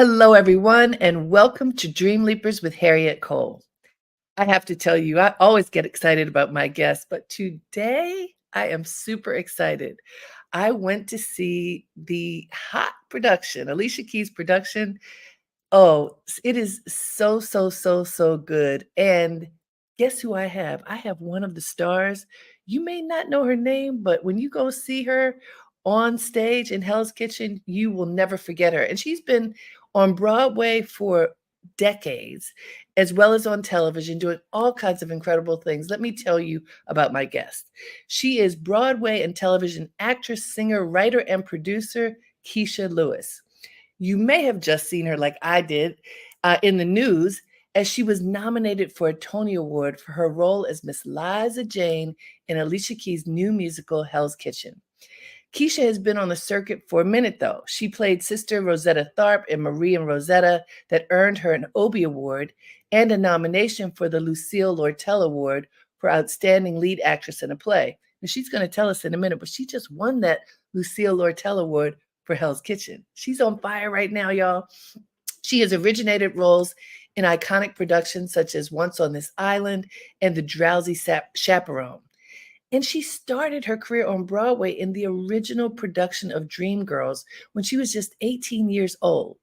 Hello, everyone, and welcome to Dreamleapers with Harriette Cole. I have to tell you, I always get excited about my guests, but today I am super excited. I went to see the hot production, Alicia Keys' production. Oh, it is so, so, so, so good. And guess who I have? I have one of the stars. You may not know her name, but when you go see her on stage in Hell's Kitchen, you will never forget her. And she's been on Broadway for decades, as well as on television, doing all kinds of incredible things. Let me tell you about my guest. She is Broadway and television actress, singer, writer, and producer, Kecia Lewis. You may have just seen her, like I did, in the news, as she was nominated for a Tony Award for her role as Miss Liza Jane in Alicia Keys' new musical, Hell's Kitchen. Kecia has been on the circuit for a minute, though. She played Sister Rosetta Tharpe in Marie and Rosetta, that earned her an Obie Award and a nomination for the Lucille Lortel Award for Outstanding Lead Actress in a Play. And she's going to tell us in a minute, but she just won that Lucille Lortel Award for Hell's Kitchen. She's on fire right now, y'all. She has originated roles in iconic productions such as Once on This Island and The Drowsy Chaperone. And she started her career on Broadway in the original production of Dreamgirls when she was just 18 years old.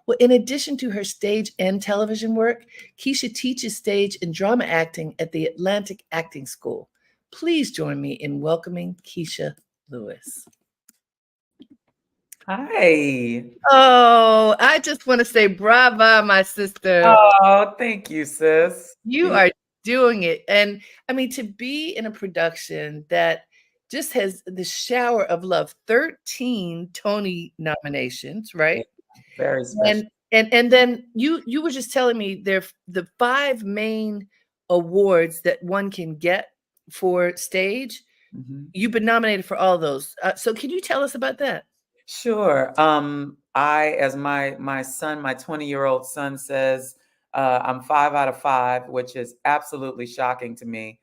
Well, in addition to her stage and television work, Kecia teaches stage and drama acting at the Atlantic Acting School. Please join me in welcoming Kecia Lewis. Hi. Oh, I just want to say brava, my sister. Oh, thank you, sis. You are doing it. And I mean, to be in a production that just has the shower of love, 13 Tony nominations, right? Very special. And then you were just telling me there the 5 main awards that one can get for stage. You've been nominated for all those. So can you tell us about that? Sure. As my son, my 20-year-old son says, I'm 5 out of 5, which is absolutely shocking to me.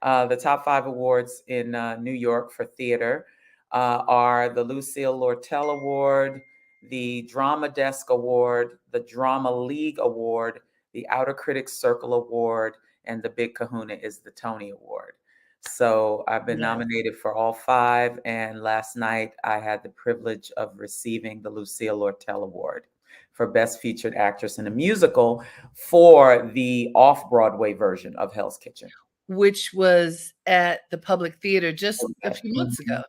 The top 5 awards in New York for theater are the Lucille Lortel Award, the Drama Desk Award, the Drama League Award, the Outer Critics Circle Award, and the Big Kahuna is the Tony Award. So I've been nominated for all 5. And last night I had the privilege of receiving the Lucille Lortel Award for Best Featured Actress in a Musical for the off-Broadway version of Hell's Kitchen. Which was at the Public Theater just a few months ago.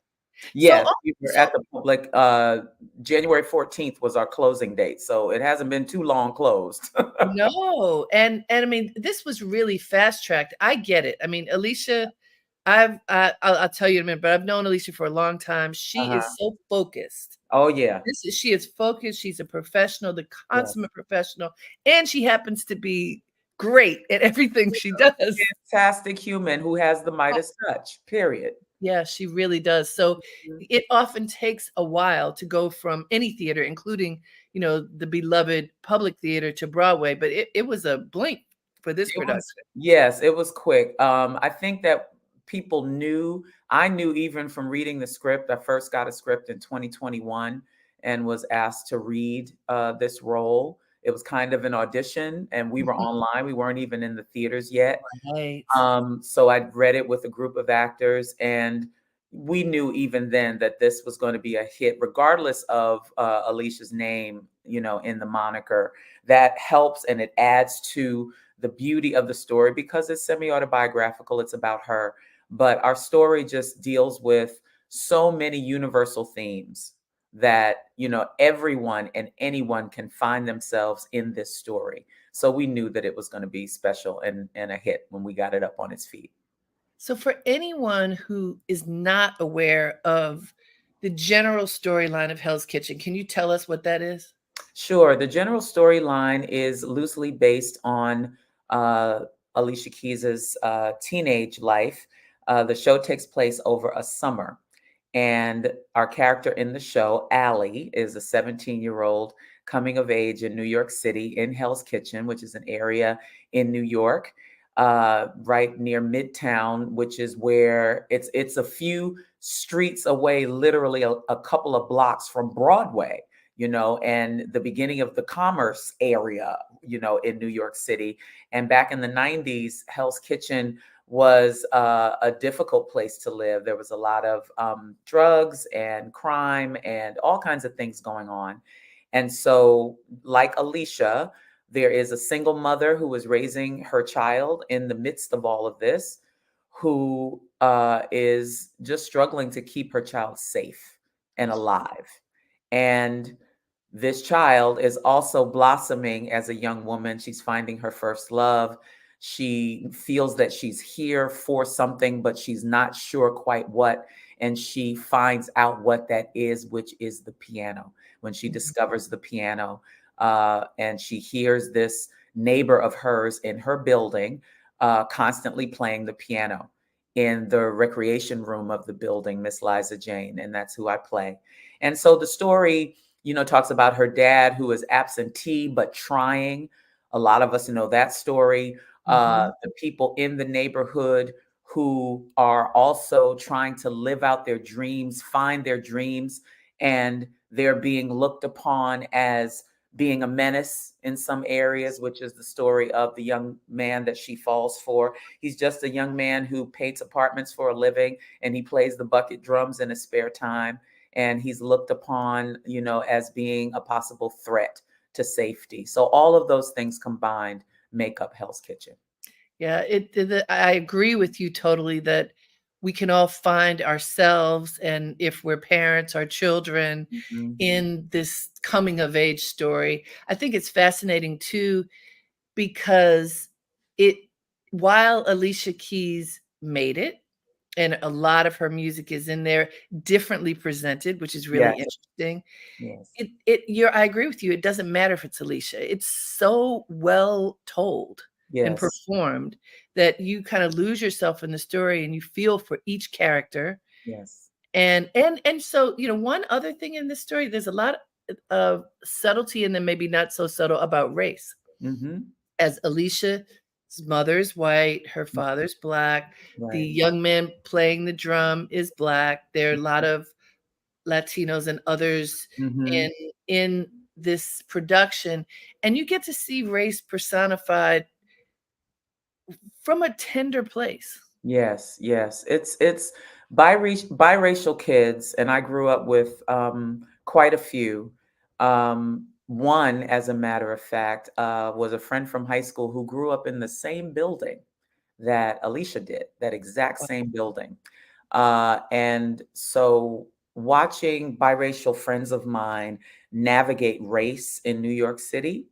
Yes, we were at the Public. January 14th was our closing date, so it hasn't been too long closed. No, and I mean, this was really fast-tracked. I get it. I mean, Alicia, I'll tell you in a minute, but I've known Alicia for a long time. She is so focused. Oh, yeah. She is focused. She's a professional, the consummate professional, and she happens to be great at everything she does. Fantastic human who has the Midas touch, period. Yeah, she really does. So it often takes a while to go from any theater, including, you know, the beloved Public Theater, to Broadway, but it was a blink for this production. Yes, it was quick. I think that people knew, I knew even from reading the script. I first got a script in 2021 and was asked to read this role. It was kind of an audition, and we were online. We weren't even in the theaters yet. Right. So I'd read it with a group of actors, and we knew even then that this was going to be a hit, regardless of Alicia's name, you know, in the moniker. That helps, and it adds to the beauty of the story because it's semi-autobiographical. It's about her, but our story just deals with so many universal themes that, you know, everyone and anyone can find themselves in this story. So we knew that it was going to be special and a hit when we got it up on its feet. So for anyone who is not aware of the general storyline of Hell's Kitchen, can you tell us what that is? Sure. The general storyline is loosely based on Alicia Keys's teenage life. The show takes place over a summer. And our character in the show, Allie, is a 17-year-old coming of age in New York City in Hell's Kitchen, which is an area in New York, right near Midtown, which is where it's a few streets away, literally a couple of blocks from Broadway. and the beginning of the commerce area, in New York City. And back in the 90s, Hell's Kitchen was a difficult place to live. There was a lot of drugs and crime and all kinds of things going on. And so, like Alicia, there is a single mother who was raising her child in the midst of all of this, who is just struggling to keep her child safe and alive. And this child is also blossoming as a young woman. She's finding her first love. She feels that she's here for something, but she's not sure quite what. And she finds out what that is, which is the piano. When she discovers the piano, and she hears this neighbor of hers in her building constantly playing the piano in the recreation room of the building, Miss Liza Jane, and that's who I play. And so the story, talks about her dad who is absentee but trying. A lot of us know that story. The people in the neighborhood who are also trying to live out their dreams, find their dreams, and they're being looked upon as being a menace in some areas, which is the story of the young man that she falls for. He's just a young man who paints apartments for a living, and he plays the bucket drums in his spare time. And he's looked upon, as being a possible threat to safety. So all of those things combined make up Hell's Kitchen. Yeah, I agree with you totally that we can all find ourselves, and if we're parents or children, in this coming of age story. I think it's fascinating too, because while Alicia Keys made it, and a lot of her music is in there differently presented, which is really Yes. interesting. Yes. I agree with you. It doesn't matter if it's Alicia. It's so well told and Yes. performed that you kind of lose yourself in the story and you feel for each character. Yes. And so, one other thing in this story, there's a lot of subtlety and then maybe not so subtle about race. As Alicia's mother's white, her father's Black, the Right. young man playing the drum is Black. There are a lot of Latinos and others in this production, and you get to see race personified from a tender place. Yes, yes. It's biracial kids, and I grew up with quite a few. One, as a matter of fact, was a friend from high school who grew up in the same building that Alicia did, that exact same building. And so watching biracial friends of mine navigate race in New York City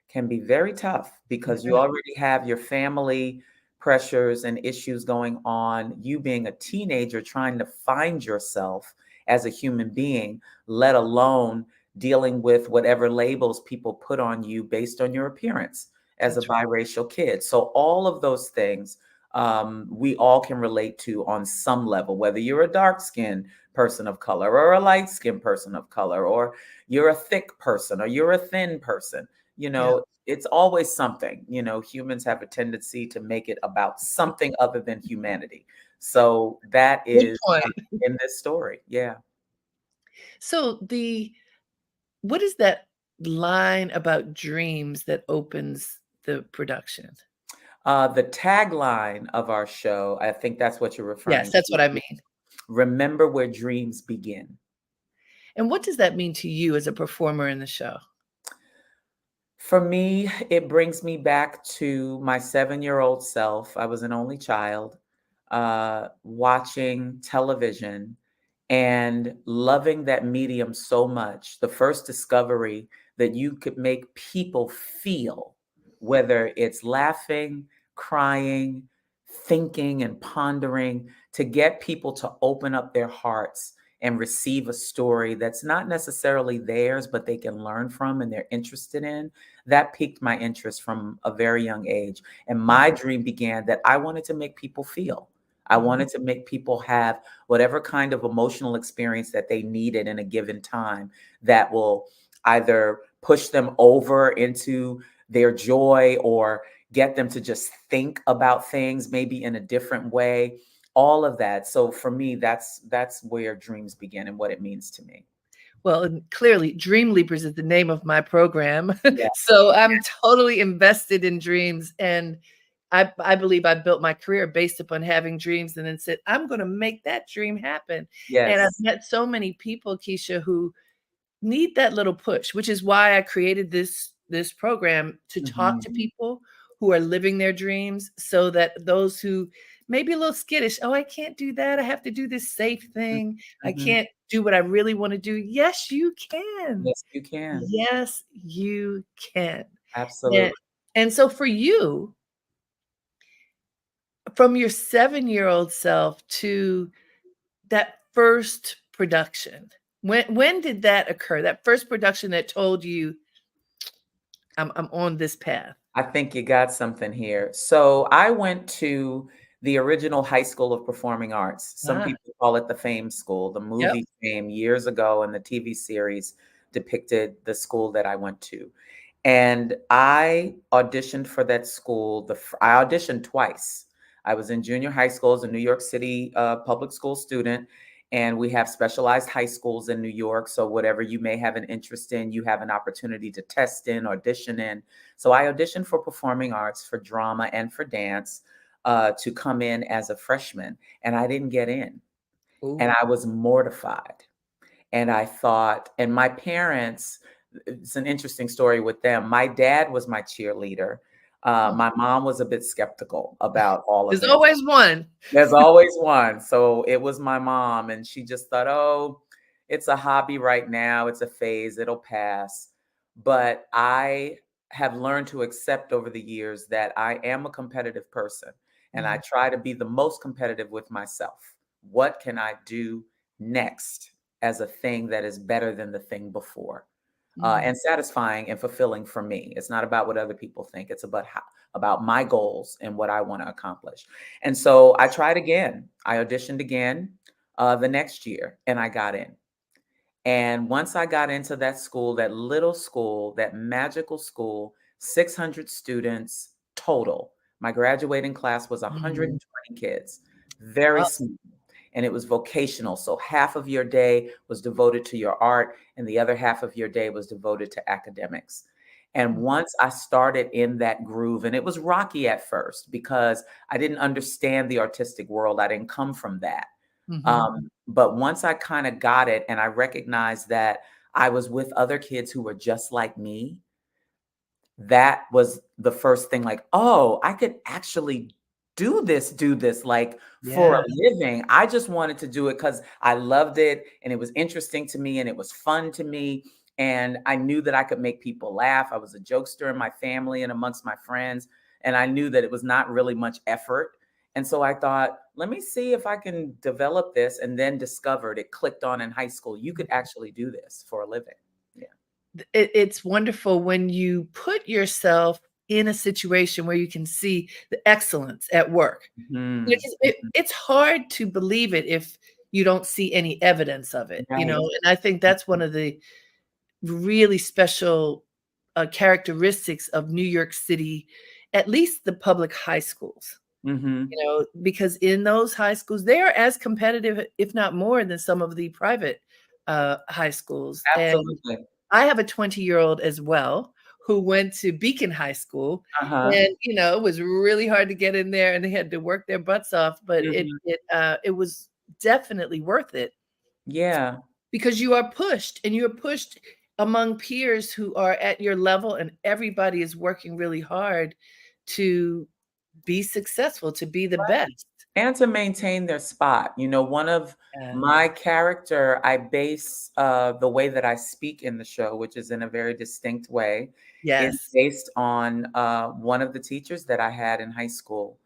can be very tough because you already have your family pressures and issues going on. You being a teenager trying to find yourself as a human being, let alone dealing with whatever labels people put on you based on your appearance as a biracial kid. So all of those things we all can relate to on some level, whether you're a dark-skinned person of color or a light-skinned person of color, or you're a thick person or you're a thin person. It's always something. Humans have a tendency to make it about something other than humanity. So that Good is point. in this story. Yeah. So what is that line about dreams that opens the production? The tagline of our show, I think that's what you're Yes, referring that's to. what I mean. Remember where dreams begin. And what does that mean to you as a performer in the show? For me, it brings me back to my 7-year-old self. I was an only child, watching television and loving that medium so much. The first discovery that you could make people feel, whether it's laughing, crying, thinking, and pondering, to get people to open up their hearts and receive a story that's not necessarily theirs, but they can learn from and they're interested in. That piqued my interest from a very young age. And my dream began that I wanted to make people feel. I wanted to make people have whatever kind of emotional experience that they needed in a given time that will either push them over into their joy or get them to just think about things maybe in a different way. All of that. So for me, that's where dreams begin and what it means to me. Well, and clearly, Dreamleapers is the name of my program. Yeah. So I'm totally invested in dreams. And I believe I built my career based upon having dreams and then said, I'm going to make that dream happen. And I've Yes. met so many people, Kecia, who need that little push, which is why I created this program to talk to Mhm. people who are living their dreams so that those who may be a little skittish, oh, I can't do that. I have to do this safe thing. I Mhm. can't do what I really want to do. Yes, you can. Yes, you can. Yes, you can. And, Absolutely. and so for you, from your 7-year-old self to that first production, when did that occur? That first production that told you I'm on this path. I think you got something here. So I went to the original High School of Performing Arts. Some Ah, people call it the Fame School. The yep. movie Fame years ago and the TV series depicted the school that I went to. And I auditioned for that school. I auditioned twice. I was in junior high school as a New York City public school student, and we have specialized high schools in New York. So whatever you may have an interest in, you have an opportunity to test in, audition in. So I auditioned for performing arts, for drama, and for dance to come in as a freshman, and I didn't get in, and Ooh. I was mortified. And I thought, and my parents, it's an interesting story with them. My dad was my cheerleader. Oh, My mom was a bit skeptical about all of there's it. always one. There's always one. So it was my mom, and she just thought, oh, it's a hobby right now. It's a phase, it'll pass. But I have learned to accept over the years that I am a competitive person, and I Mhm, try to be the most competitive with myself. What can I do next as a thing that is better than the thing before? mhm, And satisfying and fulfilling for me. It's not about what other people think. It's about my goals and what I want to accomplish. And so I tried again. I auditioned again the next year, and I got in. And once I got into that school, that little school, that magical school, 600 students total. My graduating class was mhm. 120 kids, very Wow. small. And it was vocational. So half of your day was devoted to your art, and the other half of your day was devoted to academics. And once I started in that groove, and it was rocky at first because I didn't understand the artistic world, I didn't come from that. Mhm, But once I kind of got it and I recognized that I was with other kids who were just like me, that was the first thing, like, oh, I could actually do this like for a yeah. living. I just wanted to do it because I loved it and it was interesting to me and it was fun to me. And I knew that I could make people laugh. I was a jokester in my family and amongst my friends. And I knew that it was not really much effort. And so I thought, let me see if I can develop this, and then discovered it clicked on in high school. You could actually do this for a living. Yeah. It's wonderful when you put yourself in a situation where you can see the excellence at work. Mhm. It's hard to believe it if you don't see any evidence of it, Right. and I think that's one of the really special, characteristics of New York City, at least the public high schools, Mhm. because in those high schools, they are as competitive, if not more, than some of the private, high schools, and Absolutely. I have a 20-year-old as well who went to Beacon High School, Uh-huh. and, it was really hard to get in there, and they had to work their butts off, but Mhm. it was definitely worth it Yeah. because you are pushed, and you're pushed among peers who are at your level, and everybody is working really hard to be successful, to be the best. And to maintain their spot. One of Yeah. my character, I base the way that I speak in the show, which is in a very distinct way, is Yes. based on one of the teachers that I had in high school,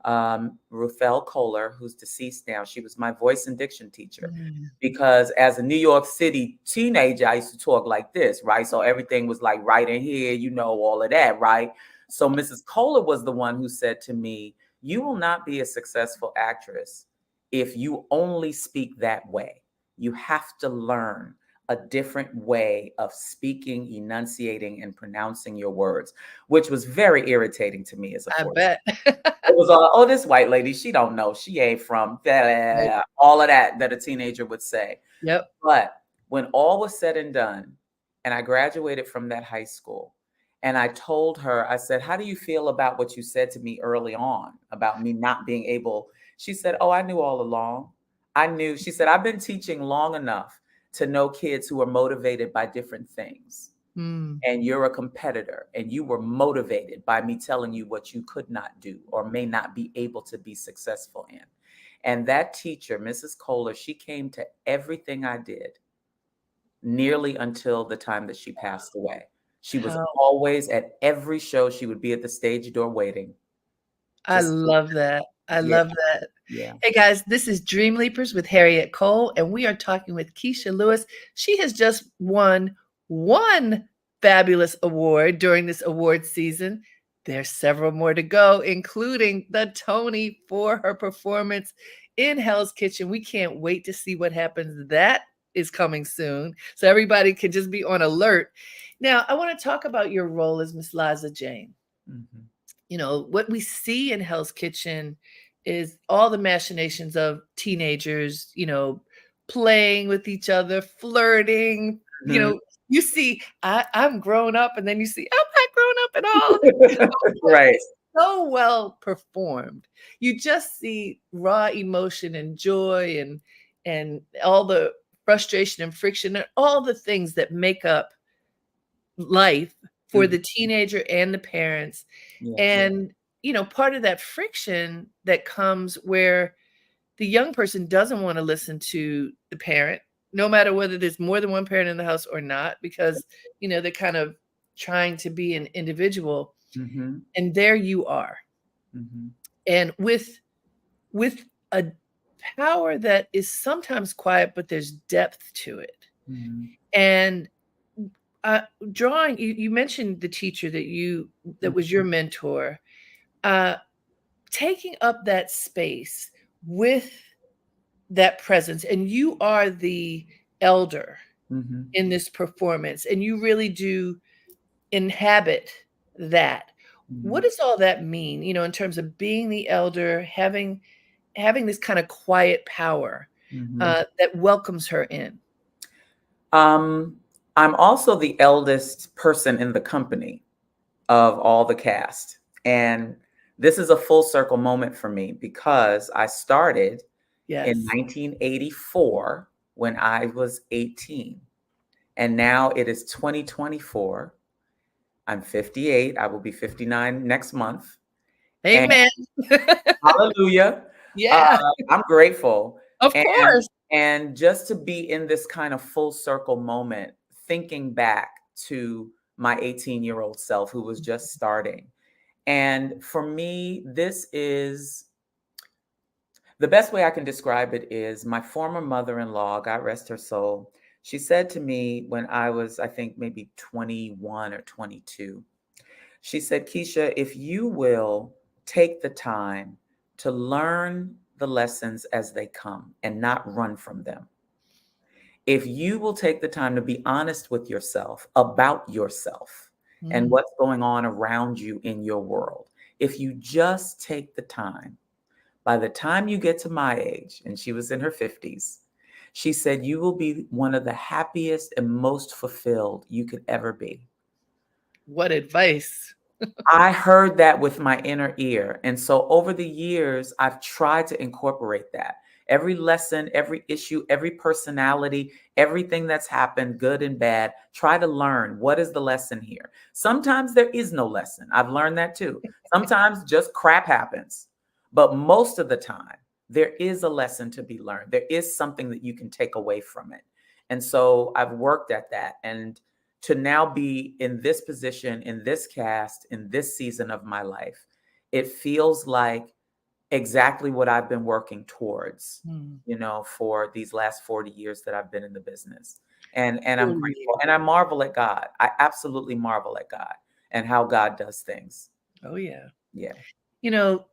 Ruthelle Kohler, who's deceased now. She was my voice and diction teacher. Mm. Because as a New York City teenager, I used to talk like this, right? So everything was like right in here, all of that, right? So Mrs. Kohler was the one who said to me, you will not be a successful actress if you only speak that way. You have to learn a different way of speaking, enunciating, and pronouncing your words, which was very irritating to me as a I 14. bet. It was all, oh, this white lady, she don't know. She ain't from Right. all of that a teenager would say. Yep. But when all was said and done, and I graduated from that high school, and I told her, I said, how do you feel about what you said to me early on about me not being able? She said, oh, I knew all along. I knew. She said, I've been teaching long enough to know kids who are motivated by different things. Mm. And you're a competitor, and you were motivated by me telling you what you could not do or may not be able to be successful in. And that teacher, Mrs. Kohler, she came to everything I did nearly until the time that she passed away. She was How always at every show. She would be at the stage door waiting. I love that. I Yeah, love that. yeah. Hey guys, this is Dreamleapers with Harriette Cole, and we are talking with Kecia Lewis. She has just won one fabulous award during this award season. There's several more to go, including the Tony for her performance in Hell's Kitchen. We can't wait to see what happens. That is coming soon, so everybody can just be on alert. Now, I want to talk about your role as Miss Liza Jane. Mhm. You know, what we see in Hell's Kitchen is all the machinations of teenagers, you know, playing with each other, flirting. You Mhm. know, you see, I'm grown up, and then you see, I'm not grown up at all. But Right. it's so well performed. You just see raw emotion and joy and all the frustration and friction and all the things that make up life for Mhm. the teenager and the parents. Yes. And, you know, part of that friction that comes where the young person doesn't want to listen to the parent, no matter whether there's more than one parent in the house or not, because, you know, they're kind of trying to be an individual. Mhm. And there you are. Mhm. And with a power that is sometimes quiet, but there's depth to it. Mhm. And uh, drawing, you mentioned the teacher that was your mentor. Uh, Taking up that space with that presence, and you are the elder Mhm. in this performance, and you really do inhabit that. What Mhm. does all that mean, you know, in terms of being the elder, having this kind of quiet power Mhm. that welcomes her in? Um, I'm also the eldest person in the company of all the cast. And this is a full circle moment for me because I started in Yes. 1984 when I was 18. And now it is 2024. I'm 58. I will be 59 next month. And Amen. hallelujah. Uh, Yeah, I'm grateful. of And course. and just to be in this kind of full circle moment, thinking back to my 18-year-old self who was just starting. And for me, this is the best way I can describe it is my former mother-in-law, God rest her soul. She said to me when I was, I think, maybe 21 or 22, she said, Kecia, if you will take the time to learn the lessons as they come and not run from them, if you will take the time to be honest with yourself about yourself and Mm. what's going on around you in your world, if you just take the time, by the time you get to my age, and she was in her 50s, she said, you will be one of the happiest and most fulfilled you could ever be. What advice. I heard that with my inner ear. And so over the years, I've tried to incorporate that. Every lesson, every issue, every personality, everything that's happened, good and bad, try to learn what is the lesson here. Sometimes there is no lesson. I've learned that too. Sometimes just crap happens. But most of the time, there is a lesson to be learned. There is something that you can take away from it. And so I've worked at that. And to now be in this position, in this cast, in this season of my life, it feels like exactly what I've been working towards, Mm. you know, for these last 40 years that I've been in the business. And I'm 40 grateful years. and I marvel at God. I absolutely marvel at God and how God does things. Oh, yeah. Yeah. You know,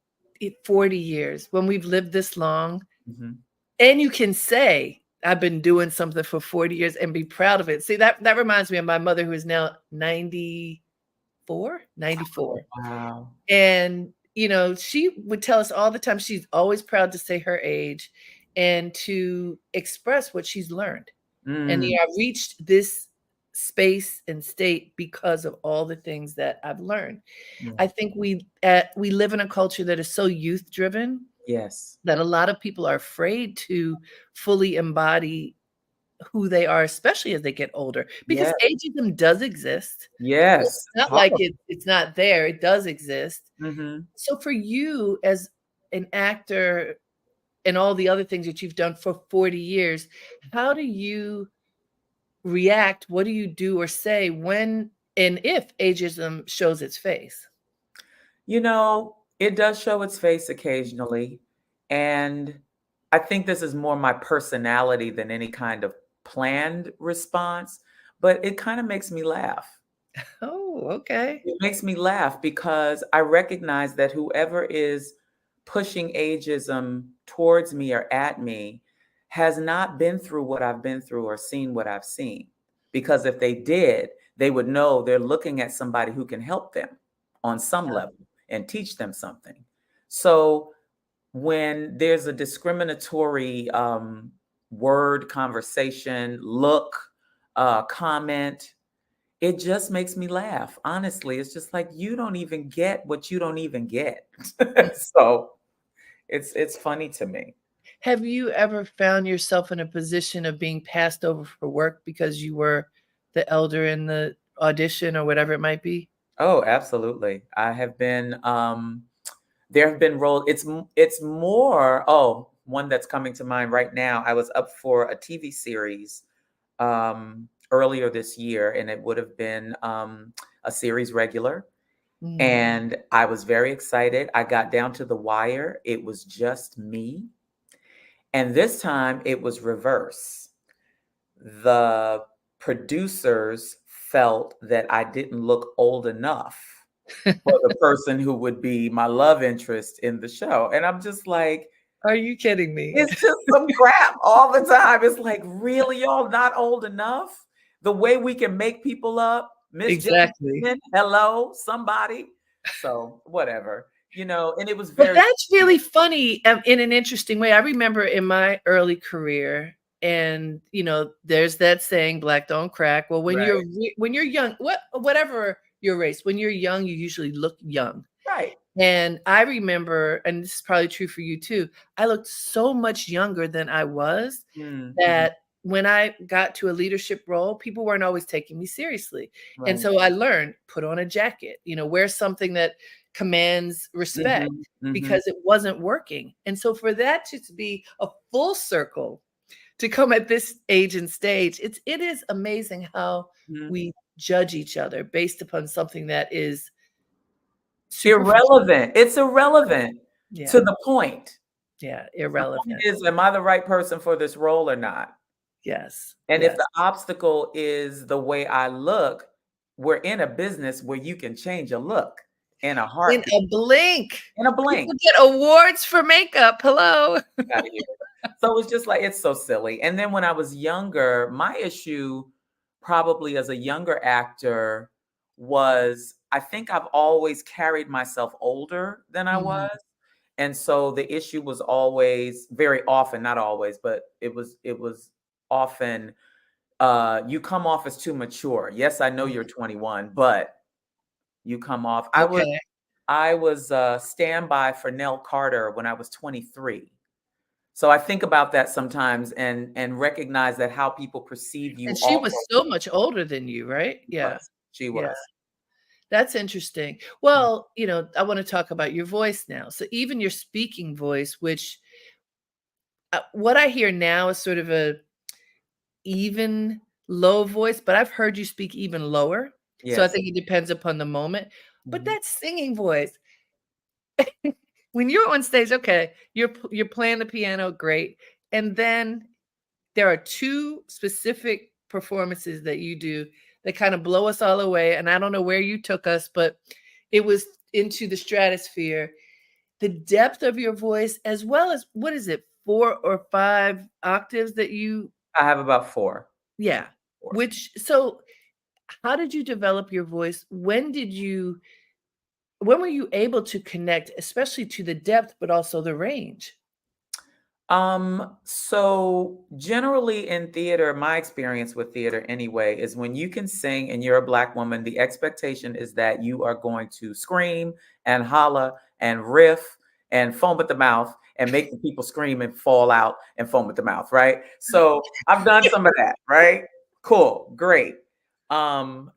40 years, when we've lived this long, Mhm. and you can say, "I've been doing something for 40 years," and be proud of it. See, that reminds me of my mother who is now 94, 94. Wow. And, you know, she would tell us all the time, she's always proud to say her age and to express what she's learned. And Mm. yeah, I've reached this space and state because of all the things that I've learned. Yeah. I think we live in a culture that is so youth driven Yes. that a lot of people are afraid to fully embody who they are, especially as they get older, because Yes. ageism does exist. So it's Yes. not like Horrible. it's not there, it does exist. Mhm. So for you as an actor and all the other things that you've done for 40 years, how do you react? What do you do or say when and if ageism shows its face? You know, it does show its face occasionally, and I think this is more my personality than any kind of planned response, but it kinda makes me laugh. Oh, okay. It makes me laugh because I recognize that whoever is pushing ageism towards me or at me has not been through what I've been through or seen what I've seen. Because if they did, they would know they're looking at somebody who can help them on some level and teach them something. So when there's a discriminatory word, conversation, look, comment, it just makes me laugh, honestly. It's just like, you don't even get what you don't even get. So, it's funny to me. Have you ever found yourself in a position of being passed over for work because you were the elder in the audition or whatever it might be? Oh, absolutely. I have been, there have been roles it's more one that's coming to mind right now. I was up for a TV series, earlier this year, and it would have been, a series regular, Mm. and I was very excited. I got down to the wire. It was just me. And this time it was reverse. The producers felt that I didn't look old enough for the person who would be my love interest in the show. And I'm just like, Are you kidding me? it's just some crap all the time. It's like, really, y'all not old enough? The way we can make people up, Miss Exactly. Jackson, hello, somebody. So whatever, and it was Well, very that's really funny, in an interesting way. I remember in my early career, and, there's that saying, "Black don't crack." Well, right, when you're young, whatever your race, when you're young, you usually look young. right. And I remember, and this is probably true for you too, I looked so much younger than I was Mhm. that when I got to a leadership role, people weren't always taking me seriously. And Right. so I learned, put on a jacket, wear something that commands respect Mhm, mhm. because it wasn't working. And so for that to be a full circle to come at this age and stage, it is amazing how Mhm. we judge each other based upon something that is superficial. Irrelevant. It's irrelevant to Yeah. the point. Yeah, The point irrelevant. is, am I the right person for this role or not? Yes, And if yes. the obstacle is the way I look, we're in a business where you can change a look in a In heartbeat, a blink. in a blink. People get awards for makeup, hello. Get outta here. So it's just like, it's so silly. And then when I was younger, my issue probably as a younger actor was, I think I've always carried myself older than I Mhm. was. And so the issue was always, very often, not always, but it was often, you come off as too mature. Yes, I know you're 21, but you come off. Okay. I was standby for Nell Carter when I was 23. So I think about that sometimes and recognize that how people perceive you And she was also. so much older than you, right? Yeah, She yeah. was. That's interesting. Well, I wanna talk about your voice now. So even your speaking voice, which, what I hear now is sort of a even low voice, but I've heard you speak even lower. So I Yes. think it depends upon the moment. But Mhm. that singing voice, when you're on stage, okay, you're playing the piano, great, and then there are 2 specific performances that you do that kinda blow us all away, and I don't know where you took us, but it was into the stratosphere. The depth of your voice as well as what is it, 4 or 5 octaves that you I have about 4. yeah, 4. which so how did you develop your voice? When were you able to connect, especially to the depth, but also the range? So generally in theater, my experience with theater anyway, is when you can sing and you're a Black woman, the expectation is that you are going to scream and holler and riff and foam at the mouth and make the people scream and fall out and foam at the mouth, right? So I've done some of that, right? Cool, great. And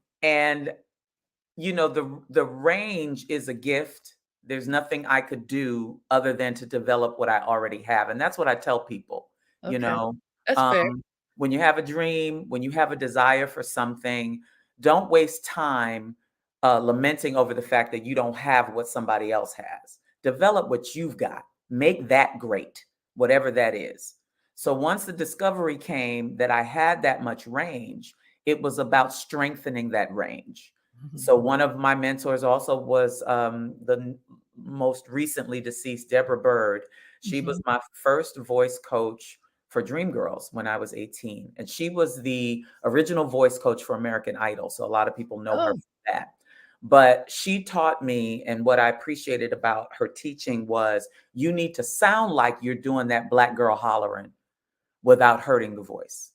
the range is a gift. There's nothing I could do other than to develop what I already have, and that's what I tell people. you Okay. know That's fair. um when you have a dream, when you have a desire for something, don't waste time lamenting over the fact that you don't have what somebody else has. Develop what you've got, make that great, whatever that is. So once the discovery came that I had that much range, it was about strengthening that range. So one of my mentors also was the most recently deceased Deborah Bird. She was Mhm. my first voice coach for Dreamgirls when I was 18. And she was the original voice coach for American Idol. So a lot of people know her Oh, for that. But she taught me, and what I appreciated about her teaching was you need to sound like you're doing that Black girl hollering without hurting the voice.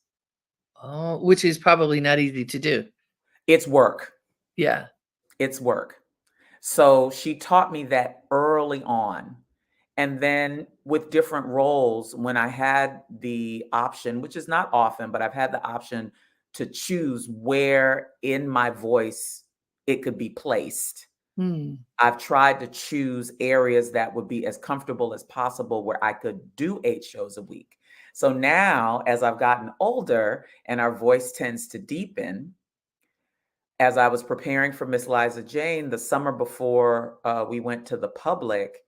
oh, which is probably not easy to do. It's work. Yeah. It's work. So she taught me that early on. And then with different roles, when I had the option, which is not often, but I've had the option to choose where in my voice it could be placed. Hmm. I've tried to choose areas that would be as comfortable as possible where I could do 8 shows a week. So now, as I've gotten older and our voice tends to deepen, as I was preparing for Miss Liza Jane the summer before we went to the public,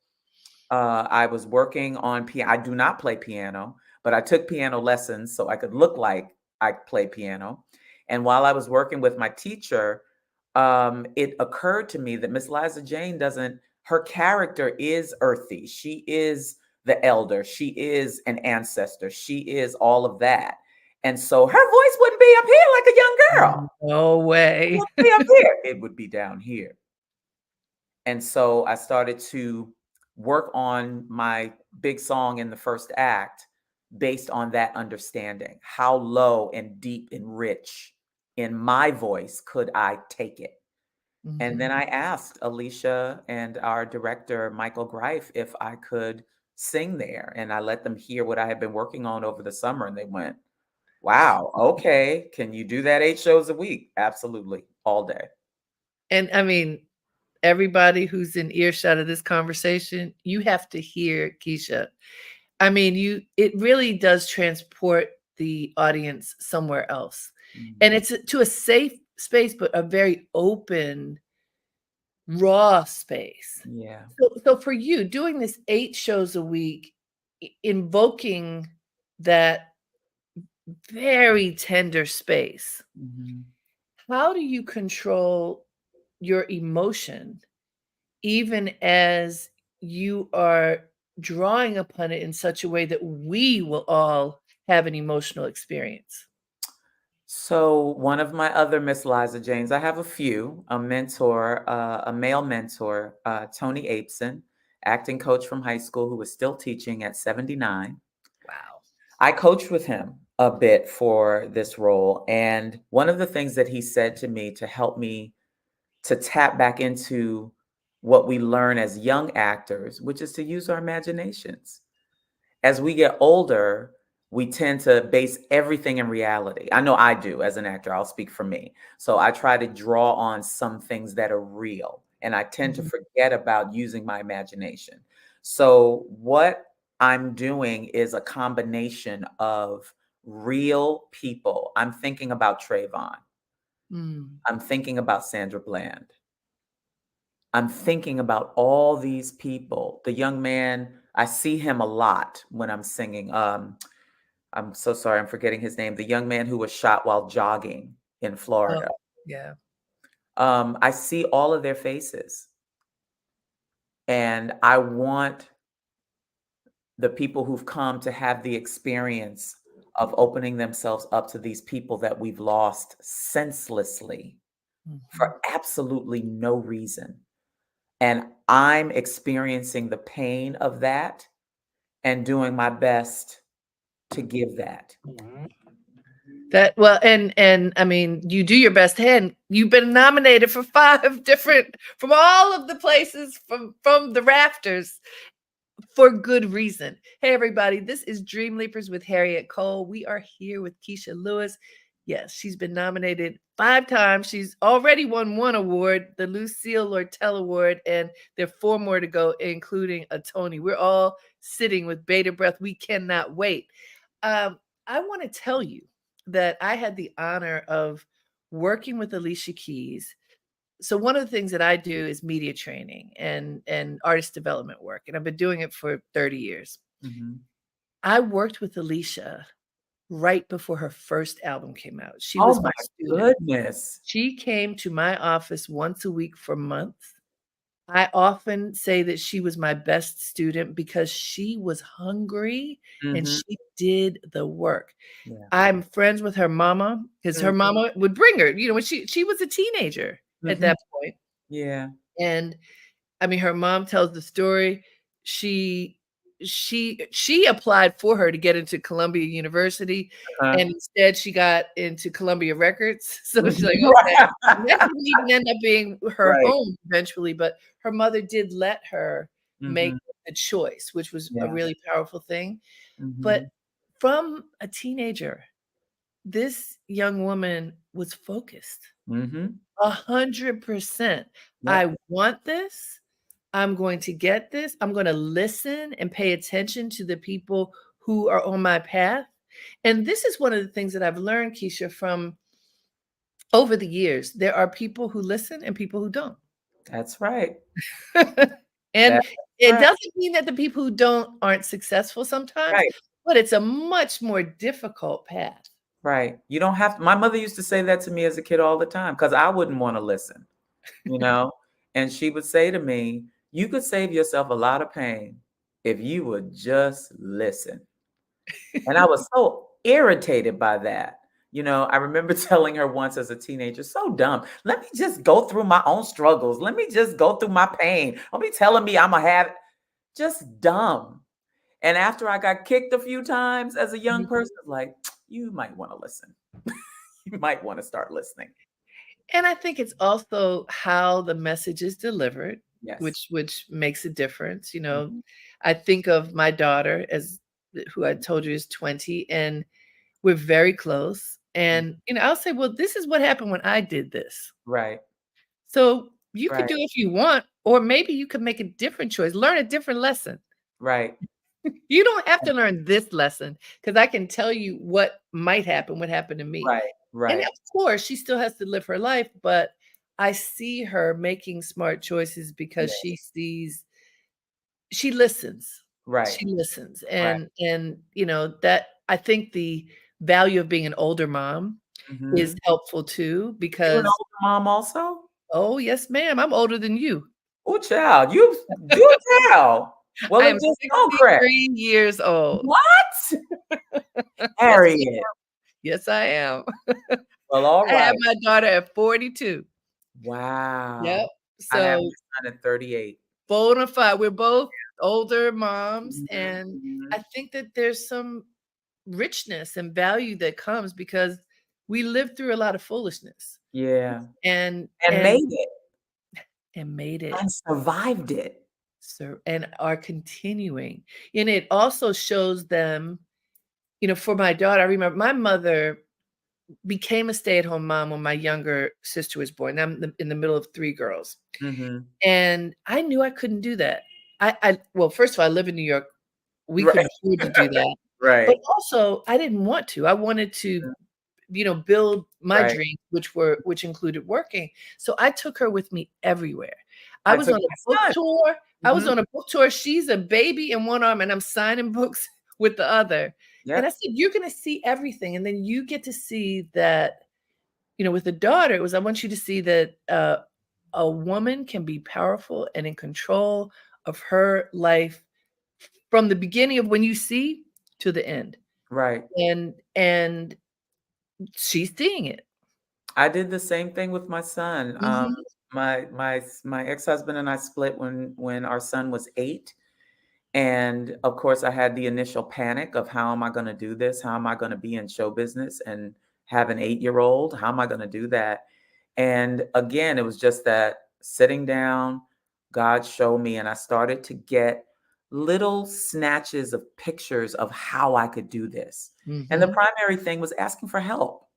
I was working on piano. I do not play piano, but I took piano lessons so I could look like I play piano. And while I was working with my teacher, it occurred to me that Miss Liza Jane doesn't, her character is earthy. She is the elder. She is an ancestor. She is all of that. And so her voice wouldn't be up here like a young girl. No It way. wouldn't be up here. It would be down here. And so I started to work on my big song in the first act based on that understanding. How low and deep and rich in my voice could I take it? And then Mhm. I asked Alicia and our director, Michael Greif, if I could sing there. And I let them hear what I had been working on over the summer. And they went, wow, okay. Can you do that 8 shows a week? Absolutely. All day. And I mean, everybody who's in earshot of this conversation, you have to hear Kecia. I mean, it really does transport the audience somewhere else. And Mhm. it's to a safe space, but a very open, raw space. Yeah. So for you, doing this 8 shows a week, invoking that very tender space, Mhm. how do you control your emotion even as you are drawing upon it in such a way that we will all have an emotional experience? So one of my other Miss Liza Janes, I have a few, a mentor, a male mentor, Tony Apeson, acting coach from high school who is still teaching at 79. Wow. I coached with him a bit for this role. And one of the things that he said to me to help me to tap back into what we learn as young actors, which is to use our imaginations. As we get older, we tend to base everything in reality. I know I do as an actor. I'll speak for me. So I try to draw on some things that are real, and I tend to Mhm. forget about using my imagination. So what I'm doing is a combination of real people. I'm thinking about Trayvon. Mm. I'm thinking about Sandra Bland. I'm thinking about all these people. The young man, I see him a lot when I'm singing. I'm so sorry, I'm forgetting his name. The young man who was shot while jogging in Oh, Florida. yeah. I see all of their faces, and I want the people who've come to have the experience of opening themselves up to these people that we've lost senselessly Mhm. for absolutely no reason. And I'm experiencing the pain of that. and doing my best to give that. That well, and I mean, you do your best, and you've been nominated for 5 different from all of the places from the rafters for good reason. Hey, everybody, this is Dreamleapers with Harriette Cole. We are here with Kecia Lewis. Yes, she's been nominated 5 times. She's already won 1 award, the Lucille Lortel Award, and there are 4 more to go, including a Tony. We're all sitting with bated breath. We cannot wait. I want to tell you that I had the honor of working with Alicia Keys. So one of the things that I do is media training and artist development work, and I've been doing it for 30 years. Mhm. I worked with Alicia right before her first album came out. She Oh was my my student. goodness. She came to my office once a week for months. I often say that she was my best student because she was hungry and Mhm. she did the work. Yeah. I'm friends with her mama because her Mhm. mama would bring her, when she was a teenager at Mhm. that point. Yeah. And I mean, her mom tells the story. She she applied for her to get into Columbia University, Uh-huh. and instead she got into Columbia Records. So she's like, okay. And that Right. didn't even end up being her Right. home eventually, but her mother did let her make Mhm. a choice, which was a Yeah. really powerful thing. But Mhm. from a teenager, this young woman was focused. Mhm. 100%. Yep. I want this. I'm going to get this. I'm gonna listen and pay attention to the people who are on my path. And this is one of the things that I've learned, Kecia, from over the years. There are people who listen and people who don't. That's right. And That's it right. doesn't mean that the people who don't aren't successful sometimes, Right. but it's a much more difficult path. Right. You don't have to, my mother used to say that to me as a kid all the time because I wouldn't want to listen, you know? And she would say to me, you could save yourself a lot of pain if you would just listen. And I was so irritated by that. I remember telling her once as a teenager, so dumb. Let me just go through my own struggles. Let me just go through my pain. Don't be telling me I'm going to have just dumb. And after I got kicked a few times as a young Mhm. person, like, you might want to listen. You might want to start listening. And I think it's also how the message is delivered, Yes. which makes a difference. Mhm. I think of my daughter as who I told you is 20, and we're very close. Mhm. And I'll say, well, this is what happened when I did this. Right. So you could Right. do it if you want, or maybe you could make a different choice, learn a different lesson. Right. You don't have to learn this lesson because I can tell you what might happen, what happened to me. Right. And Right. of course, she still has to live her life, but I see her making smart choices because Yes. she listens. Right. She listens. Right. And that I think the value of being an older mom is Mhm. helpful too You an because older mom also? oh, yes, ma'am, I'm older than you. Oh, child, you do tell. Well, I it am just don't crack. 63 years old. What? Yes, Harriet. yes, I am. Well, all I had right. my daughter at 42. Yep. Wow. I have So my son at 38. bona fide. We're both older moms, Mhm. and Mhm. I think that there's some richness and value that comes because we lived through a lot of foolishness Yeah. and And and made it and made it, and survived it. sir, and are continuing. And it also shows them, for my daughter, I remember my mother became a stay-at-home mom when my younger sister was born. I'm in the middle of 3 girls. Mhm. And I knew I couldn't do that. Well, first of all, I live in New York. We Right. couldn't afford to do that. But Right. also, I didn't want to. I wanted to, Mhm. build my Right. dreams, which included working. So I took her with me everywhere. I I was took on a book my son. tour. I was Mhm. on a book tour. She's a baby in one arm, and I'm signing books with the other. And I Yep. said, "You're gonna see everything, and then you get to see that." With a daughter, it was, I want you to see that a woman can be powerful and in control of her life from the beginning of when you see to the end. Right. And she's seeing it. I did the same thing with my son. Mhm. My ex-husband and I split when our son was 8, And of course, I had the initial panic of how am I going to do this? How am I going to be in show business and have an 8-year-old? How am I going to do that? And again, it was just that sitting down, God showed me, and I started to get little snatches of pictures of how I could do this. And the Hmm. primary thing was asking for help,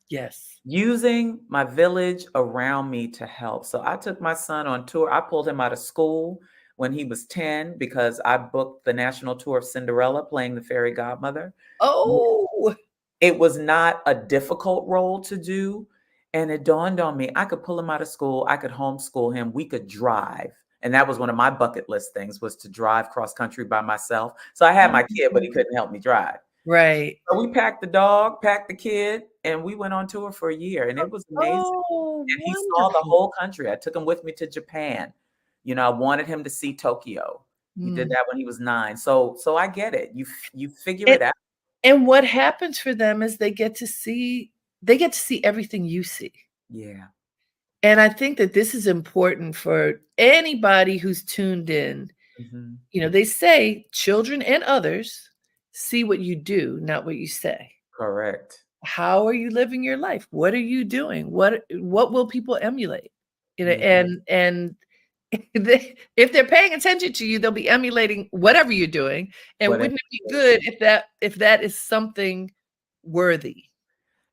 Yes. using my village around me to help. So I took my son on tour. I pulled him out of school when he was 10 because I booked the national tour of Cinderella playing the fairy godmother. Oh. It was not a difficult role to do. And it dawned on me, I could pull him out of school. I could homeschool him. We could drive. And that was one of my bucket list things, was to drive cross country by myself. So I had my kid, but he couldn't help me drive. Right. So we packed the dog, packed the kid, and we went on tour for a year. And it was amazing. Oh, And he saw the wonderful. whole country. I took him with me to Japan. I wanted him to see Tokyo. He did Mm. that when he was 9. So I get it. You figure And it out. and what happens for them is they get to see everything you see. Yeah. And I think that this is important for anybody who's tuned in. Mhm. They say children and others see what you do, not what you say. Correct. How are you living your life? What are you doing? What will people emulate? Yeah. And if they're paying attention to you, they'll be emulating whatever you're doing. And Whatever wouldn't it be it is. good if that is something worthy?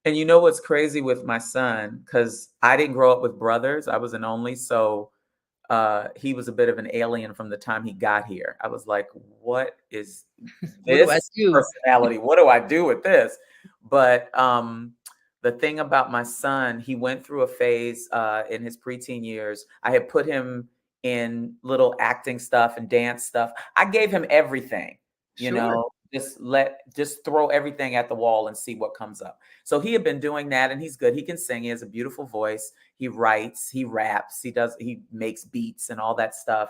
And you know what's crazy with my son? Because I didn't grow up with brothers. I was an only, so he was a bit of an alien from the time he got here. I was like, what is What do I this do? personality? What do I do with this? But the thing about my son, he went through a phase in his preteen years. I had put him in little acting stuff and dance stuff. I gave him everything, you Sure. know, just throw everything at the wall and see what comes up. So he had been doing that, and he's good. He can sing. He has a beautiful voice. He writes, he raps, he makes beats and all that stuff.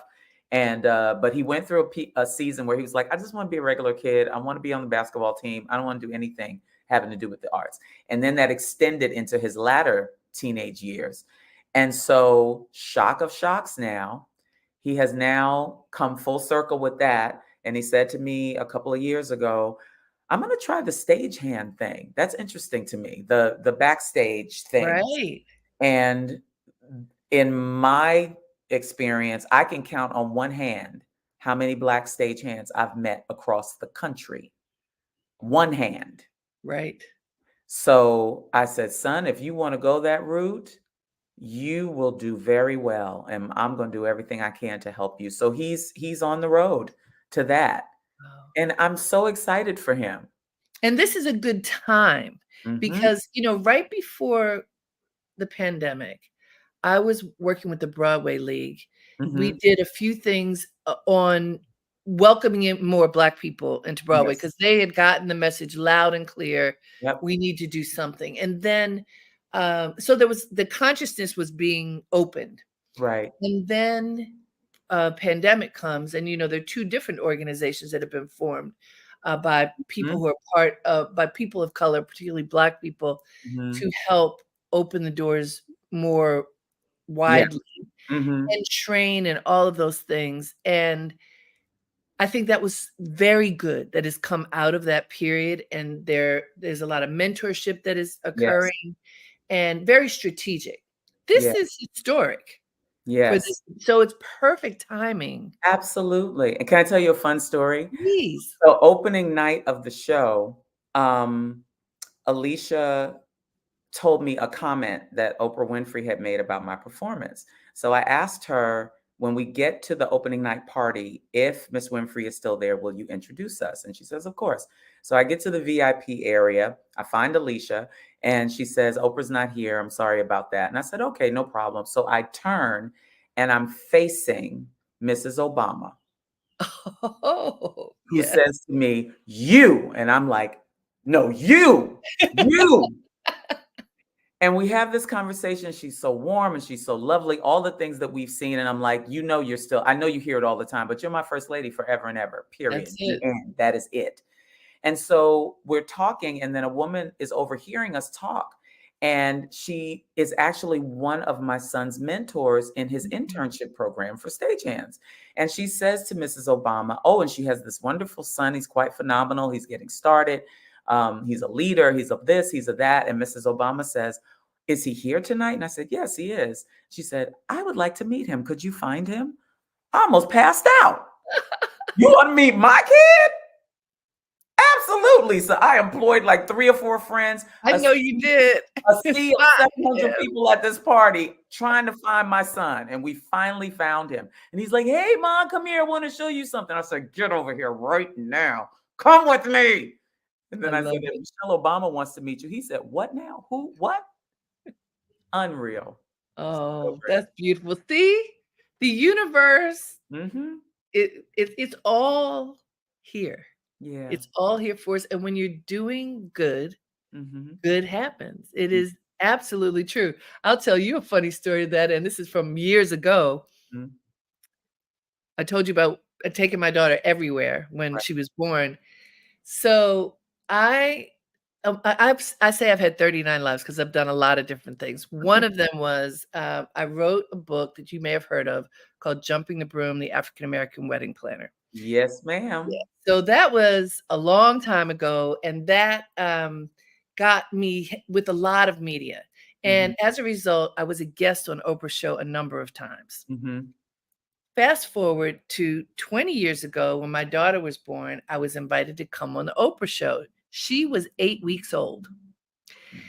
And but he went through a season where he was like, I just want to be a regular kid. I want to be on the basketball team. I don't want to do anything having to do with the arts. And then that extended into his latter teenage years. And so, shock of shocks now, he has now come full circle with that. And he said to me a couple of years ago, I'm going to try the stagehand thing. That's interesting to me, the backstage things. Right. And in my experience, I can count on one hand how many Black stagehands I've met across the country. One hand. Right. So I said, son, if you want to go that route, you will do very well. And I'm going to do everything I can to help you. So he's on the road to that. Wow. And I'm so excited for him. And this is a good time Hmm. because, right before the pandemic, I was working with the Broadway League. We Hmm. did a few things on welcoming in more Black people into Broadway Yes. because they had gotten the message loud and clear. Yep. We need to do something. And then, so there was the consciousness was being opened. Right. And then pandemic comes, and there are two different organizations that have been formed by people Hmm. who are part of by people of color, particularly Black people, Hmm. to help open the doors more Yeah. widely Hmm. and train and all of those things. And I think that was very good that has come out of that period. And there's a lot of mentorship that is Yes. occurring and very strategic. This Yeah. is historic for Yes. this. So it's perfect timing. Absolutely. And can I tell you a fun story? Please. So opening night of the show, um, Alicia told me a comment that Oprah Winfrey had made about my performance. So I asked her, when we get to the opening night party, if Miss Winfrey is still there, will you introduce us? And she says, of course. So I get to the VIP area. I find Alicia, and she says, Oprah's not here. I'm sorry about that. And I said, okay, no problem. So I turn and I'm facing Mrs. Obama, Oh, who yes. says to me, you. And I'm like, no, you. And we have this conversation. She's so warm and she's so lovely, all the things that we've seen. And I'm like, I know you hear it all the time, but you're my first lady forever and ever, That's period. The it. end. That is it. And so we're talking, and then a woman is overhearing us talk. And she is actually one of my son's mentors in his internship program for stagehands. And she says to Mrs. Obama, oh, and she has this wonderful son. He's quite phenomenal. He's getting started. He's a leader. He's of this, he's of that. And Mrs. Obama says, is he here tonight? And I said, yes, he is. She said, I would like to meet him. Could you find him? I almost passed out. You want to meet my kid? Absolutely. So I employed like 3 or 4 friends. I know you did. A sea of 700 people at this party trying to find my son. And we finally found him. And he's like, hey, Mom, come here. I want to show you something. I said, get over here right now. Come with me. And then I said, Michelle Obama wants to meet you. He said, what now? Who? What? Unreal. Oh, that's beautiful. See, the universe, it's all here. Yeah. It's all here for us. And when you're doing good, good happens. It is absolutely true. I'll tell you a funny story of that. And this is from years ago. I told you about taking my daughter everywhere when she was born. So I say I've had 39 lives because I've done a lot of different things. One of them was I wrote a book that you may have heard of called Jumping the Broom, the African-American Wedding Planner. Yes, ma'am. Yeah. So that was a long time ago, and that got me with a lot of media. And as a result, I was a guest on Oprah's show a number of times. Fast forward to 20 years ago when my daughter was born, I was invited to come on the Oprah show. She was 8 weeks old.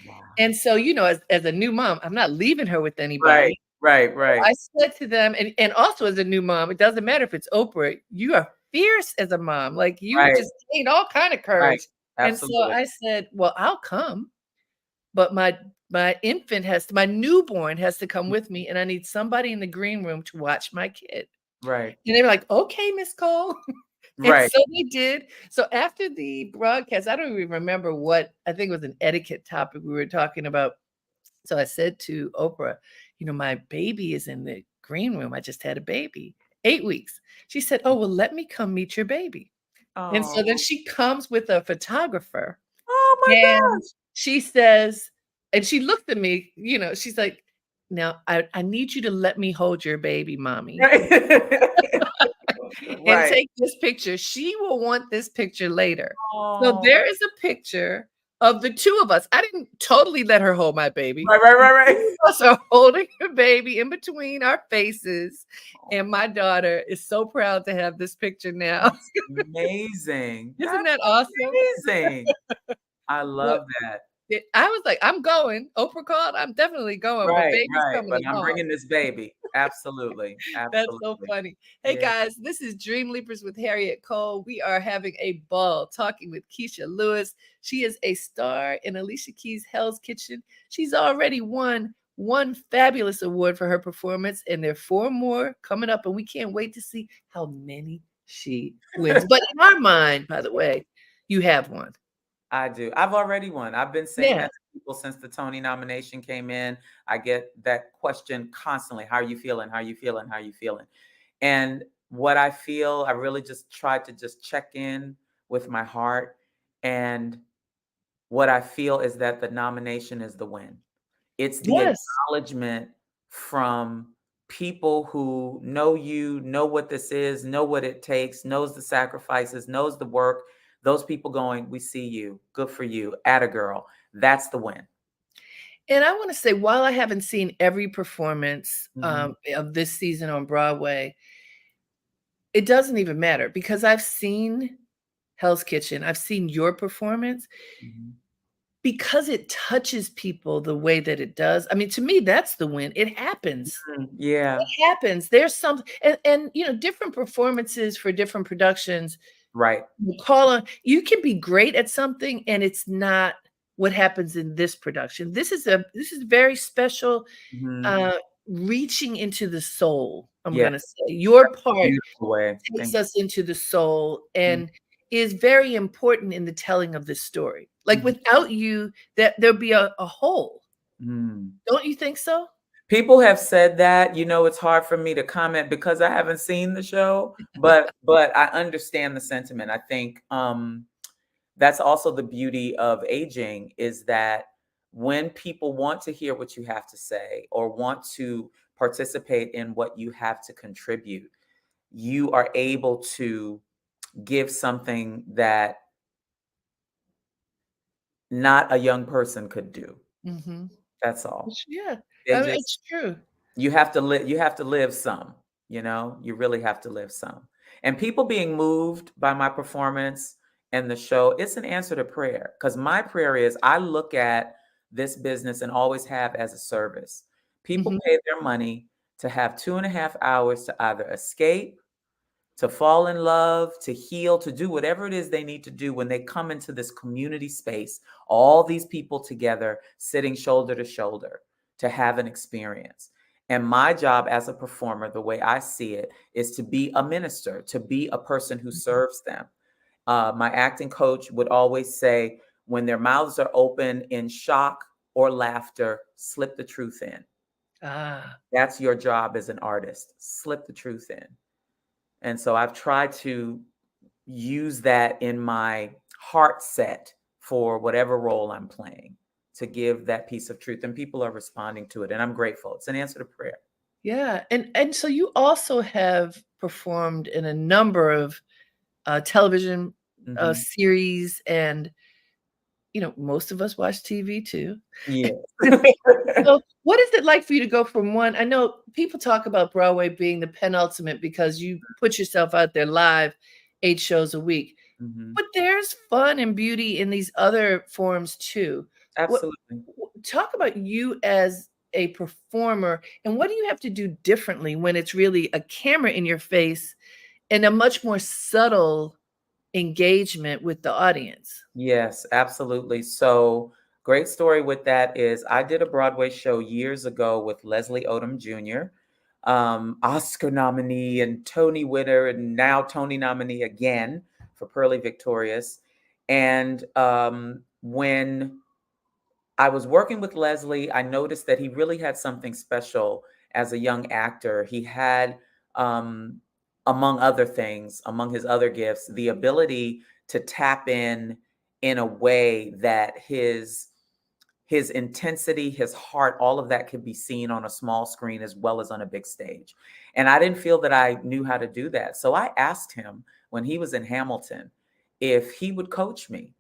Wow. And so, you know, as a new mom, I'm not leaving her with anybody. Right. I said to them, and also as a new mom, it doesn't matter if it's Oprah, you are fierce as a mom. Like you just gained all kind of courage. And so I said, well, I'll come, but my newborn has to come with me, and I need somebody in the green room to watch my kid. Right. And they were like, okay, Miss Cole. And so they did. So after the broadcast, I don't even remember what, I think it was an etiquette topic we were talking about. So I said to Oprah, you know, my baby is in the green room. I just had a baby, 8 weeks. She said, oh, well, let me come meet your baby. And so then she comes with a photographer. Oh my gosh. She says, and she looked at me, you know, she's like, now I need you to let me hold your baby, mommy. And take this picture. She will want this picture later. So there is a picture of the two of us. I didn't totally let her hold my baby. Right. Two of us are holding her baby in between our faces. And my daughter is so proud to have this picture now. That's amazing. Isn't that awesome? Amazing. I love that. I was like, I'm going. Oprah called. I'm definitely going. Right. But baby's coming But I'm along. bringing this baby. Absolutely. That's so funny. Hey guys, this is Dreamleapers with Harriette Cole. We are having a ball talking with Kecia Lewis. She is a star in Alicia Keys' Hell's Kitchen. She's already won one fabulous award for her performance, and there are 4 more coming up, and we can't wait to see how many she wins. But in our mind, by the way, you have won. I do. I've already won. I've been saying that to people since the Tony nomination came in. I get that question constantly. How are you feeling? How are you feeling? How are you feeling? And what I feel, I really just tried to just check in with my heart. And what I feel is that the nomination is the win. It's the acknowledgement from people who know you, know what this is, know what it takes, knows the sacrifices, knows the work. Those people going, we see you. Good for you. Atta girl. That's the win. And I want to say, while I haven't seen every performance of this season on Broadway, it doesn't even matter because I've seen Hell's Kitchen. I've seen your performance. Because it touches people the way that it does. I mean, to me, that's the win. It happens. Yeah. It happens. There's something, and you know, different performances for different productions. Right. You can be great at something and it's not what happens in this production. This is very special, reaching into the soul. I'm going to say your part takes us into the soul and is very important in the telling of this story. Like without you, there'll be a hole. Don't you think so? People have said that, you know, it's hard for me to comment because I haven't seen the show, but I understand the sentiment. I think that's also the beauty of aging is that when people want to hear what you have to say or want to participate in what you have to contribute, you are able to give something that not a young person could do. Mhm. That's all. Yeah, They it's just true. you have to live some, you know? You really have to live some. And people being moved by my performance and the show, it's an answer to prayer. Because my prayer is I look at this business and always have as a service. People Mhm. pay their money to have 2.5 hours to either escape, to fall in love, to heal, to do whatever it is they need to do when they come into this community space, all these people together, sitting shoulder to shoulder to have an experience. And my job as a performer, the way I see it, is to be a minister, to be a person who Mhm. serves them. My acting coach would always say, when their mouths are open in shock or laughter, slip the truth in. Ah, That's your job as an artist. Slip the truth in. And so I've tried to use that in my heart set for whatever role I'm playing to give that piece of truth. And people are responding to it. And I'm grateful. It's an answer to prayer. yeah, and so you also have performed in a number of, television, Hmm. series, and, most of us watch TV too. Yes. So, what is it like for you to go from one I know people talk about Broadway being the penultimate because you put yourself out there live 8 shows a week, Hmm. but there's fun and beauty in these other forms too. What Absolutely. talk about you as a performer, and what do you have to do differently when it's really a camera in your face and a much more subtle engagement with the audience? Yes, absolutely. So, great story with that is I did a Broadway show years ago with Leslie Odom Jr., Oscar nominee and Tony winner, and now Tony nominee again for Pearly Victorious. And when I was working with Leslie, I noticed that he really had something special as a young actor. He had, um, among other things, among his other gifts, the ability to tap in a way that his intensity, his heart, all of that could be seen on a small screen as well as on a big stage. And I didn't feel that I knew how to do that. So I asked him when he was in Hamilton if he would coach me.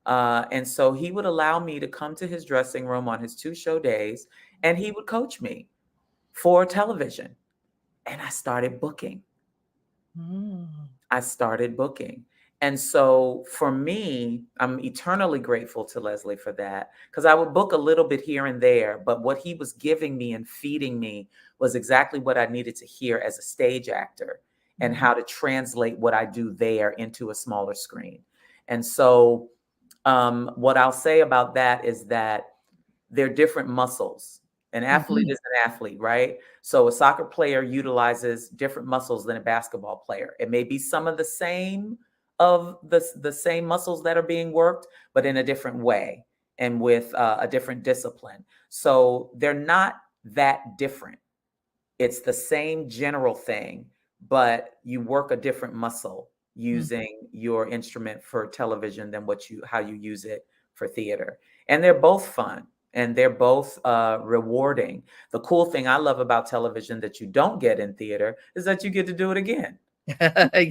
And so he would allow me to come to his dressing room on his 2 show days and he would coach me for television. And I started booking. Mm. I started booking. And so for me, I'm eternally grateful to Leslie for that because I would book a little bit here and there, but what he was giving me and feeding me was exactly what I needed to hear as a stage actor and Mhm. how to translate what I do there into a smaller screen. And so, what I'll say about that is that they're different muscles. An athlete Mhm. is an athlete, right? So a soccer player utilizes different muscles than a basketball player. It may be some of the same of the same muscles that are being worked, but in a different way and with a different discipline. So they're not that different. It's the same general thing, but you work a different muscle Mm. using your instrument for television than how you use it for theater. And they're both fun and they're both rewarding. The cool thing I love about television that you don't get in theater is that you get to do it again. You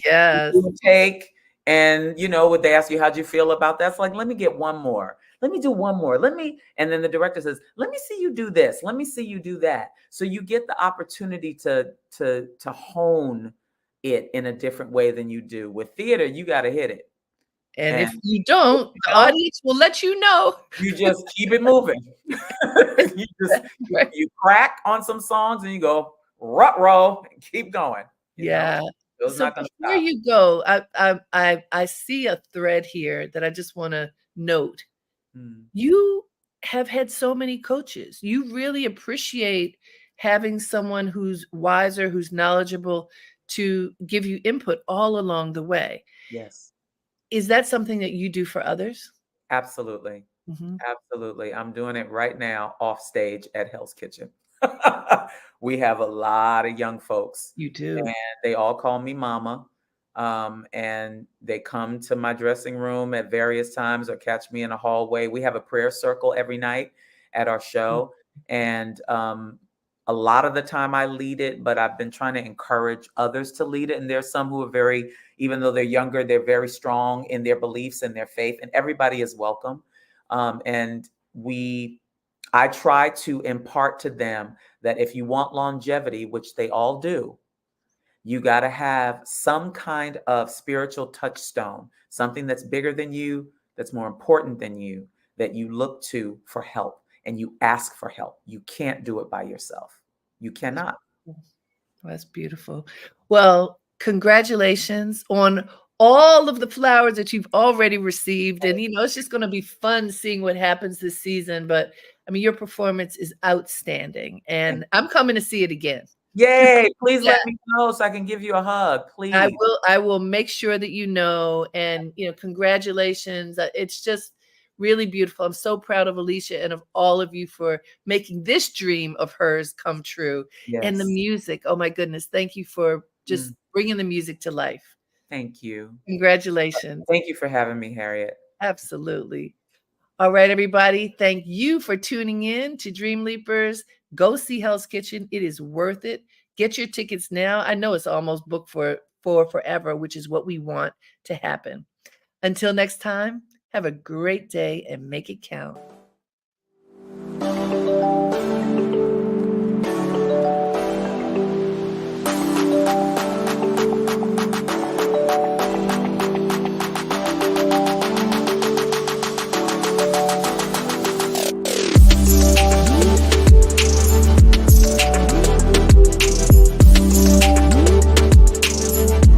Yes. do a take, and what they ask you, how'd you feel about that? It's like, let me get one more. Let me do one more. And then the director says, let me see you do this. Let me see you do that. So you get the opportunity to hone it in a different way than you do with theater. You got to hit it, And and if you if don't, you the don't, audience will let you know. you just keep it moving. you just That's you, right. you crack on some songs and you go rut roll and keep going. Yeah. It was So not going to before stop. you go, I see a thread here that I just wanna note. Mm. You have had so many coaches. You really appreciate having someone who's wiser, who's knowledgeable to give you input all along the way. Yes. Is that something that you do for others? Absolutely. Mhm. Absolutely. I'm doing it right now off stage at Hell's Kitchen. We have a lot of young folks You do. and they all call me mama. And they come to my dressing room at various times or catch me in a hallway. We have a prayer circle every night. at our show. And a lot of the time I lead it, but I've been trying to encourage others to lead it. And there's some who are very, even though they're younger, they're very strong in their beliefs and their faith, and everybody is welcome. And I try to impart to them that if you want longevity, which they all do, you got to have some kind of spiritual touchstone, something that's bigger than you, that's more important than you, that you look to for help and you ask for help. You can't do it by yourself. You cannot. That's beautiful. Well, congratulations on all of the flowers that you've already received. And, it's just going to be fun seeing what happens this season. But I mean, your performance is outstanding. And I'm coming to see it again. Yay. Please let me know so I can give you a hug. Please. I will make sure that you know. And, congratulations. It's just really beautiful. I'm so proud of Alicia and of all of you for making this dream of hers come true. Yes. And the music. Oh my goodness. Thank you for just bringing the music to life. Thank you. Congratulations. Thank you for having me, Harriette. Absolutely. All right, everybody. Thank you for tuning in to Dreamleapers. Go see Hell's Kitchen. It is worth it. Get your tickets now. I know it's almost booked for forever, which is what we want to happen. Until next time, have a great day and make it count.